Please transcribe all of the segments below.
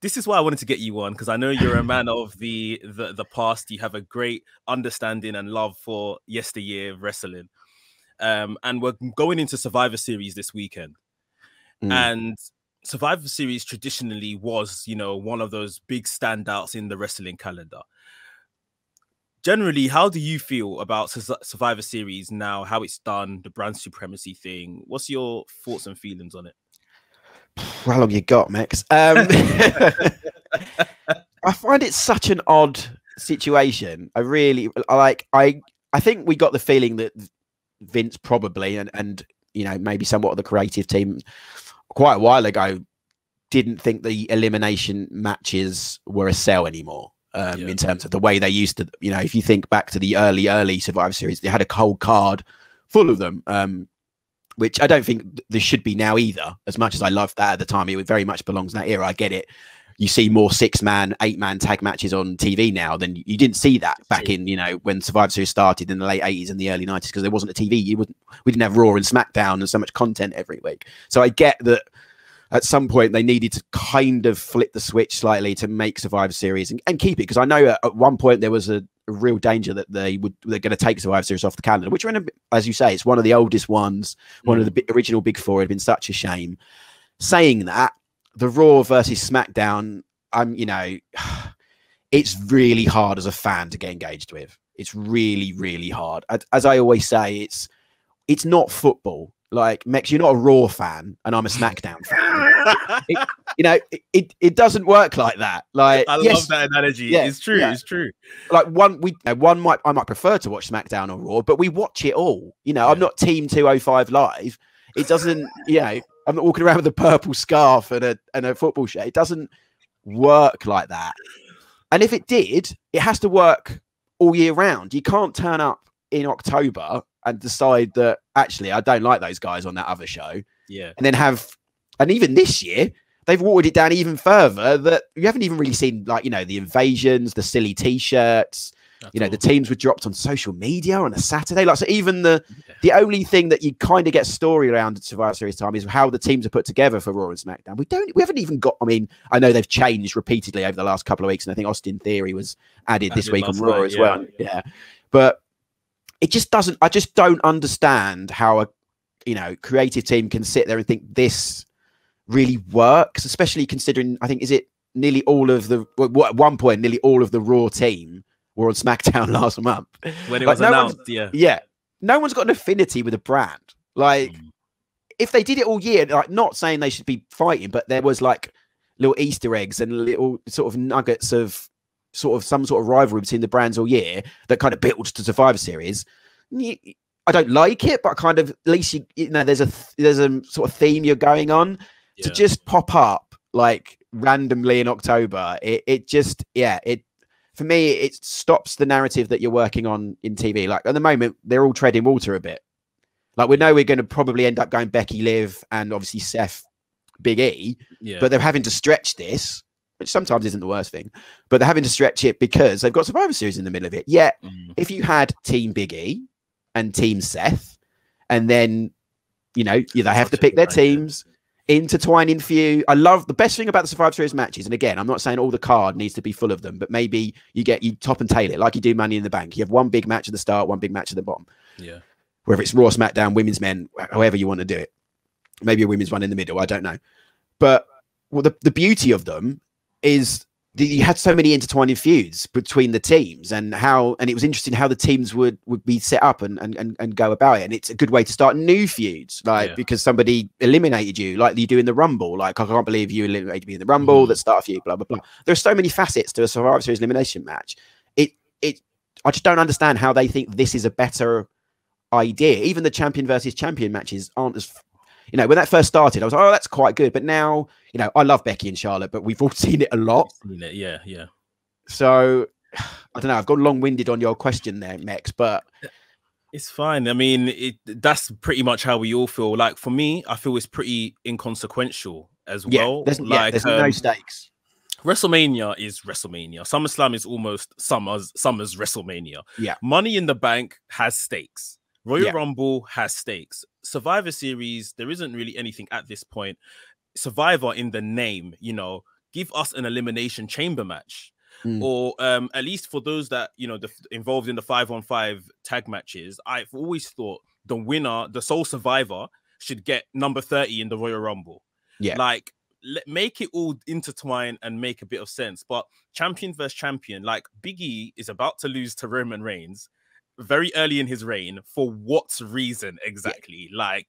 this is why I wanted to get you on, because I know you're a man of the past. You have a great understanding and love for yesteryear wrestling. And we're going into Survivor Series this weekend. And Survivor Series traditionally was, you know, one of those big standouts in the wrestling calendar. Generally, how do you feel about Survivor Series now, how it's done, the brand supremacy thing? What's your thoughts and feelings on it? How long you got, Max? I find it such an odd situation. I think we got the feeling that Vince probably and you know, maybe somewhat of the creative team quite a while ago didn't think the elimination matches were a sell anymore. In terms of the way they used to, you know, if you think back to the early Survivor Series, they had a cold card full of them, which I don't think there should be now either. As much as I loved that at the time, it very much belongs in that era. I get it. You see more 6-man, 8-man tag matches on TV now than you didn't see that back in, you know, when Survivor Series started in the late 80s and the early 90s, because there wasn't a TV. We didn't have Raw and SmackDown and so much content every week. So I get that at some point they needed to kind of flip the switch slightly to make Survivor Series and keep it, because I know at one point there was a real danger that they're going to take Survivor Series off the calendar, which, as you say, it's one of the oldest ones, one of the original big four. It had been such a shame. Saying that, the Raw versus SmackDown, you know, it's really hard as a fan to get engaged with. It's really, really hard. As I always say, it's not football. Like, Mex, you're not a Raw fan, and I'm a SmackDown fan. It doesn't work like that. Like, I love that analogy. Yeah, it's true. Yeah. It's true. Like I might prefer to watch SmackDown or Raw, but we watch it all. You know, I'm not Team 205 Live. It doesn't. You know, I'm not walking around with a purple scarf and a football shirt. It doesn't work like that. And if it did, it has to work all year round. You can't turn up in October and decide that actually I don't like those guys on that other show. Yeah. And then and even this year, they've watered it down even further, that you haven't even really seen, like, you know, the invasions, the silly t-shirts, you know, the teams were dropped on social media on a Saturday. Like, so even the only thing that you kind of get story around at Survivor Series time is how the teams are put together for Raw and SmackDown. We haven't even got, I mean, I know they've changed repeatedly over the last couple of weeks, and I think Austin Theory was added this week on Raw as well. Yeah. But it just doesn't, I just don't understand how a, you know, creative team can sit there and think this really works, especially considering, I think, is it nearly all of the, well, at one point, nearly all of the Raw team were on SmackDown last month. When it was announced, yeah. No one's got an affinity with a brand. Like, if they did it all year, like, not saying they should be fighting, but there was like little Easter eggs and little sort of nuggets of sort of some sort of rivalry between the brands all year that kind of builds to Survivor Series. I don't like it, but kind of, at least you know there's a sort of theme you're going on. To just pop up like randomly in October, it for me, it stops the narrative that you're working on in TV. Like, at the moment, they're all treading water a bit. Like, we know we're going to probably end up going Becky, Liv, and obviously Seth, Big E. Yeah. But they're having to stretch this, which sometimes isn't the worst thing. But they're having to stretch it because they've got Survivor Series in the middle of it. Yet, if you had Team Big E and Team Seth, and then, you know, they have to pick their teams, intertwining feud. I love the best thing about the Survivor Series matches. And again, I'm not saying all the card needs to be full of them, but maybe you top and tail it like you do Money in the Bank. You have one big match at the start, one big match at the bottom. Yeah. Whether it's Raw, SmackDown, women's, men, however you want to do it. Maybe a women's one in the middle. I don't know. But the beauty of them is you had so many intertwining feuds between the teams, and it was interesting how the teams would be set up and go about it. And it's a good way to start new feuds, like, because somebody eliminated you, like you do in the Rumble. Like, I can't believe you eliminated me in the Rumble. Let's start a feud, blah, blah, blah. There's so many facets to a Survivor Series elimination match. I just don't understand how they think this is a better idea. Even the champion versus champion matches aren't as, you know, when that first started, I was like, oh, that's quite good. But now, you know, I love Becky and Charlotte, but we've all seen it a lot. Yeah, yeah. So, I don't know. I've gone long-winded on your question there, Mex, but it's fine. I mean, that's pretty much how we all feel. Like, for me, I feel it's pretty inconsequential as well. There's no stakes. WrestleMania is WrestleMania. SummerSlam is almost summer's WrestleMania. Yeah. Money in the Bank has stakes. Royal Rumble has stakes. Survivor Series, there isn't really anything at this point. Survivor in the name, you know, give us an elimination chamber match. Mm. Or at least for those that, you know, involved in the 5-on-5 tag matches, I've always thought the winner, the sole survivor, should get number 30 in the Royal Rumble. Yeah. Like, make it all intertwine and make a bit of sense. But champion versus champion, like Big E is about to lose to Roman Reigns very early in his reign. For what reason exactly? Yeah. Like,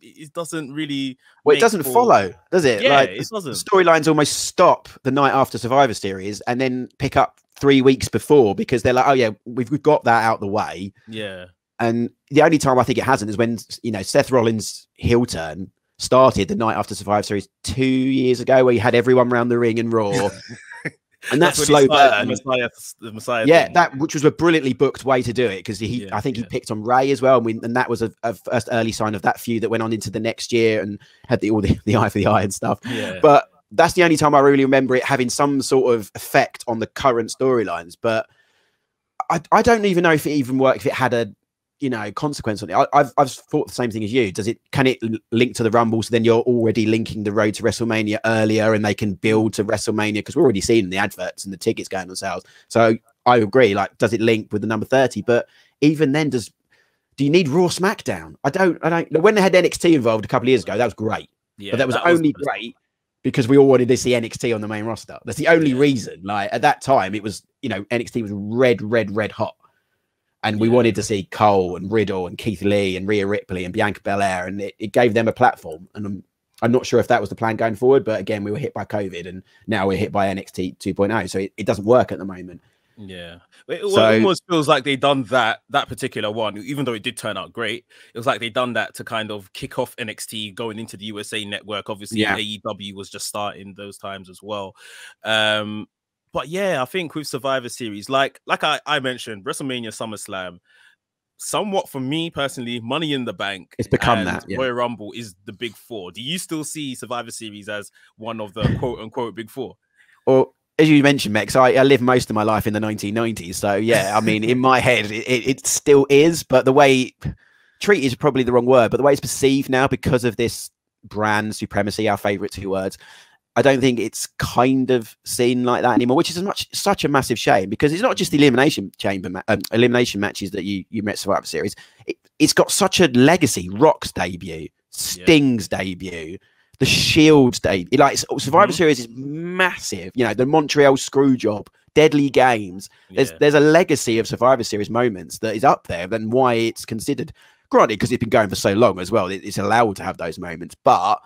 it doesn't really. Well, it doesn't follow, does it? Yeah, like, it doesn't. The storylines almost stop the night after Survivor Series and then pick up 3 weeks before because they're like, oh yeah, we've got that out the way. Yeah. And the only time I think it hasn't is when, you know, Seth Rollins' heel turn started the night after Survivor Series 2 years ago, where you had everyone around the ring and Raw. And that's slow burn. The Messiah yeah, thing. which was a brilliantly booked way to do it because I think he picked on Ray as well, and that was a first early sign of that feud that went on into the next year and had all the eye for the eye and stuff. Yeah. But that's the only time I really remember it having some sort of effect on the current storylines. But I don't even know if it even worked, if it had a, you know, consequence on it. I've thought the same thing as you. Can it link to the Rumble? So then you're already linking the road to WrestleMania earlier, and they can build to WrestleMania because we're already seeing the adverts and the tickets going on sales. So I agree. Like, does it link with the number 30? But even then, do you need Raw SmackDown? I don't. When they had NXT involved a couple of years ago, that was great. Yeah, but that was only great because we all wanted to see NXT on the main roster. That's the only reason. Like, at that time, it was, you know, NXT was red hot. And we wanted to see Cole and Riddle and Keith Lee and Rhea Ripley and Bianca Belair, and it gave them a platform. And I'm not sure if that was the plan going forward, but again, we were hit by COVID, and now we're hit by NXT 2.0, so it doesn't work at the moment. Yeah, it almost feels like they done that particular one, even though it did turn out great. It was like they done that to kind of kick off NXT going into the USA Network. Obviously, AEW was just starting those times as well. But yeah, I think with Survivor Series, like I mentioned, WrestleMania, SummerSlam, somewhat for me personally, Money in the Bank, it's become that. Royal Rumble is the big four. Do you still see Survivor Series as one of the quote unquote big four? Well, as you mentioned, Mex, I lived most of my life in the 1990s. So yeah, I mean, in my head, it still is. But the way treated is probably the wrong word, but the way it's perceived now because of this brand supremacy, our favorite 2 words, I don't think it's kind of seen like that anymore, which is such a massive shame because it's not just the elimination matches that you met Survivor Series. It's got such a legacy. Rock's debut, Sting's debut, the Shield's debut. Like, Survivor Series is massive. You know, the Montreal Screwjob, Deadly Games. There's a legacy of Survivor Series moments that is up there, and why it's considered. Granted, because it's been going for so long as well, it's allowed to have those moments, but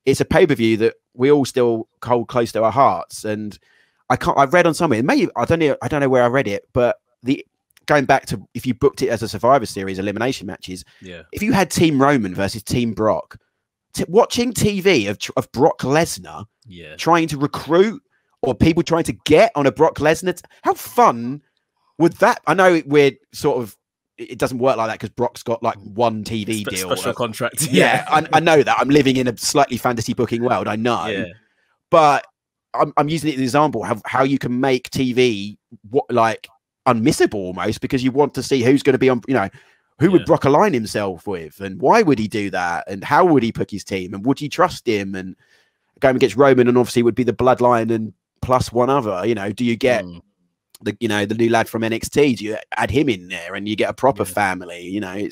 it's a pay-per-view that we all still hold close to our hearts. And I read on somewhere, maybe I don't know where I read it, but going back to if you booked it as a Survivor Series elimination matches, if you had Team Roman versus Team Brock, watching TV of Brock Lesnar trying to recruit or people trying to get on a Brock Lesnar, how fun would that? I know we're sort of. It doesn't work like that because Brock's got like one TV deal, special contract. Yeah, I know that. I'm living in a slightly fantasy booking world. I know, but I'm using it as an example how you can make TV like unmissable almost because you want to see who's going to be on. You know, who would Brock align himself with, and why would he do that, and how would he pick his team, and would you trust him? And going against Roman, and obviously would be the bloodline and plus one other. You know, do you get? The new lad from NXT, do you add him in there and you get a proper family? You know,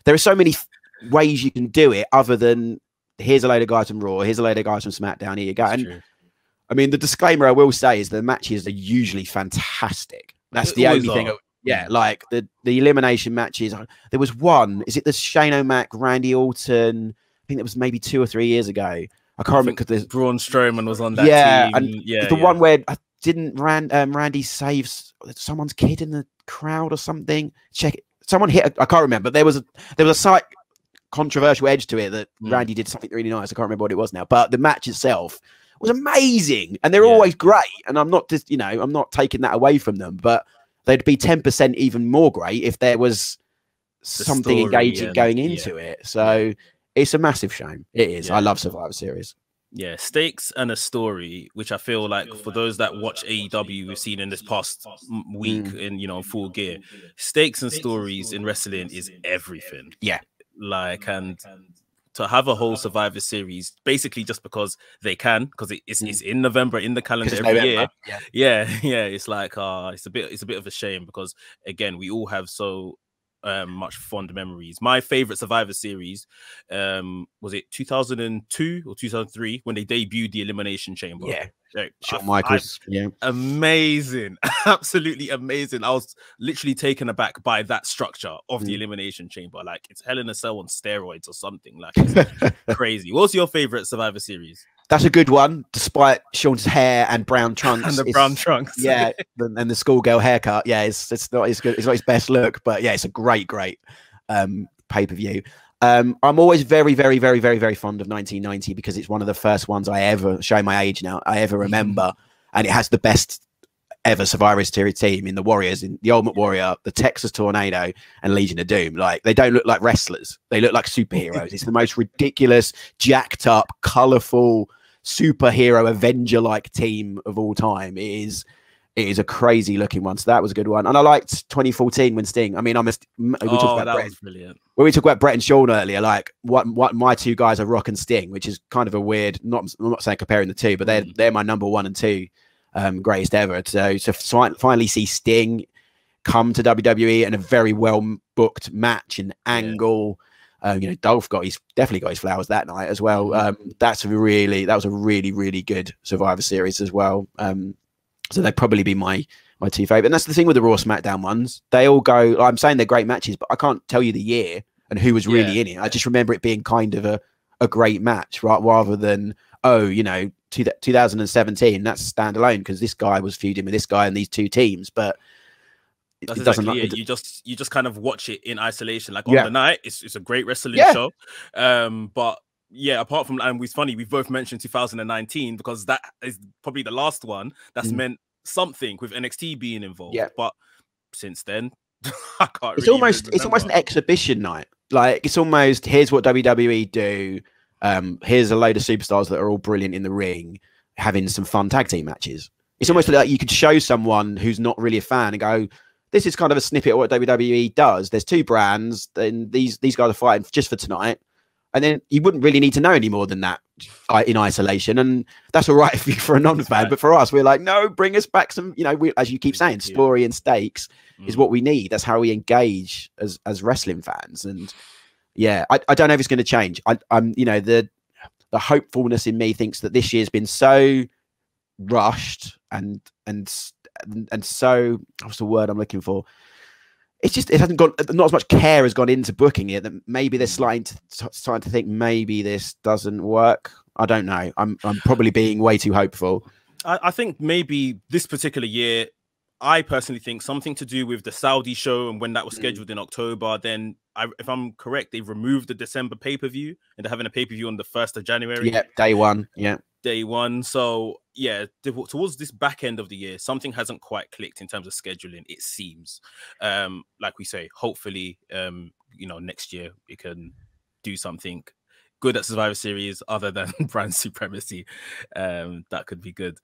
there are so many ways you can do it other than here's a load of guys from Raw, here's a load of guys from SmackDown, here you go. And I mean, the disclaimer I will say is the matches are usually fantastic. That's the only thing. Like the elimination matches. There was one, is it the Shane O'Mac, Randy Orton? I think that was maybe 2 or 3 years ago. I can't remember because Braun Strowman was on that team. And the one where didn't Randy save someone's kid in the crowd or something? Check it. Someone hit. I can't remember. There was a slight controversial edge to it that Randy did something really nice. I can't remember what it was now. But the match itself was amazing, and they're always great. And I'm not just I'm not taking that away from them, but they'd be 10% even more great if there was something engaging going into it. So it's a massive shame. It is. I love Survivor Series. Yeah, stakes and a story, which I feel like for those that watch AEW, we've seen in this past week in Full Gear, stakes and stories in wrestling is everything. Yeah, like, and to have a whole Survivor Series, basically just because they can, because it's in November in the calendar every year. Yeah. It's like it's a bit of a shame, because again, we all have so much fond memories. My favorite Survivor Series was it 2002 or 2003 when they debuted the Elimination Chamber. Shawn Michaels. Amazing. Absolutely amazing. I was literally taken aback by that structure of the Elimination Chamber. Like, it's Hell in a Cell on steroids or something. Like, it's crazy. What's your favorite Survivor Series? That's a good one, despite Sean's hair and brown trunks. And the brown trunks. Yeah, and the schoolgirl haircut. Yeah, it's not as good. It's not his best look, but yeah, it's a great pay-per-view. I'm always very, very, very, very, very fond of 1990 because it's one of the first ones I ever, showing my age now, I ever remember. And it has the best ever Survivor Series team in the Warriors, in the Ultimate Warrior, the Texas Tornado, and Legion of Doom. Like, they don't look like wrestlers. They look like superheroes. It's the most ridiculous, jacked up, colorful, superhero Avenger-like team of all time. It is a crazy looking one. So that was a good one. And I liked 2014 when Sting. I mean, we talked about that was brilliant. When we talked about Brett and Sean earlier, like what my two guys are Rock and Sting, which is kind of a weird. I'm not saying comparing the two, but they're my number 1 and 2 greatest ever. So finally see Sting come to WWE in a very well booked match and angle. Dolph definitely got his flowers that night as well. That was a really, really good Survivor Series as well. So they'd probably be my two favorite. And that's the thing with the Raw SmackDown ones. They all go, I'm saying they're great matches, but I can't tell you the year and who was really in it. I just remember it being kind of a great match, right? Rather than, 2017, that's standalone because this guy was feuding with this guy and these two teams. But that's exactly it. You just kind of watch it in isolation. Like on the night, it's a great wrestling show. But yeah, apart from, and it's funny, we've both mentioned 2019 because that is probably the last one that's meant something with NXT being involved. But since then, I can't. It's almost an exhibition night. Like, it's almost, here's what WWE do. Here's a load of superstars that are all brilliant in the ring, having some fun tag team matches. It's almost like you could show someone who's not really a fan and go, this is kind of a snippet of what WWE does. There's two brands, and these guys are fighting just for tonight. And then you wouldn't really need to know any more than that in isolation. And that's all right for a non-fan. But for us, we're like, no, bring us back some, as you keep saying, story and stakes is what we need. That's how we engage as wrestling fans. And yeah, I don't know if it's going to change. I'm the hopefulness in me thinks that this year's been so rushed and so, what's the word I'm looking for? It's just, it hasn't gone, not as much care has gone into booking it, that maybe they're starting to think maybe this doesn't work. I don't know. I'm probably being way too hopeful. I think maybe this particular year, I personally think something to do with the Saudi show and when that was scheduled in October. Then, if I'm correct, they've removed the December pay-per-view and they're having a pay-per-view on the 1st of January. Yeah, day one. Yeah. Day one. So yeah, towards this back end of the year, something hasn't quite clicked in terms of scheduling, it seems. Like we say, hopefully next year we can do something good at Survivor Series other than brand supremacy. That could be good.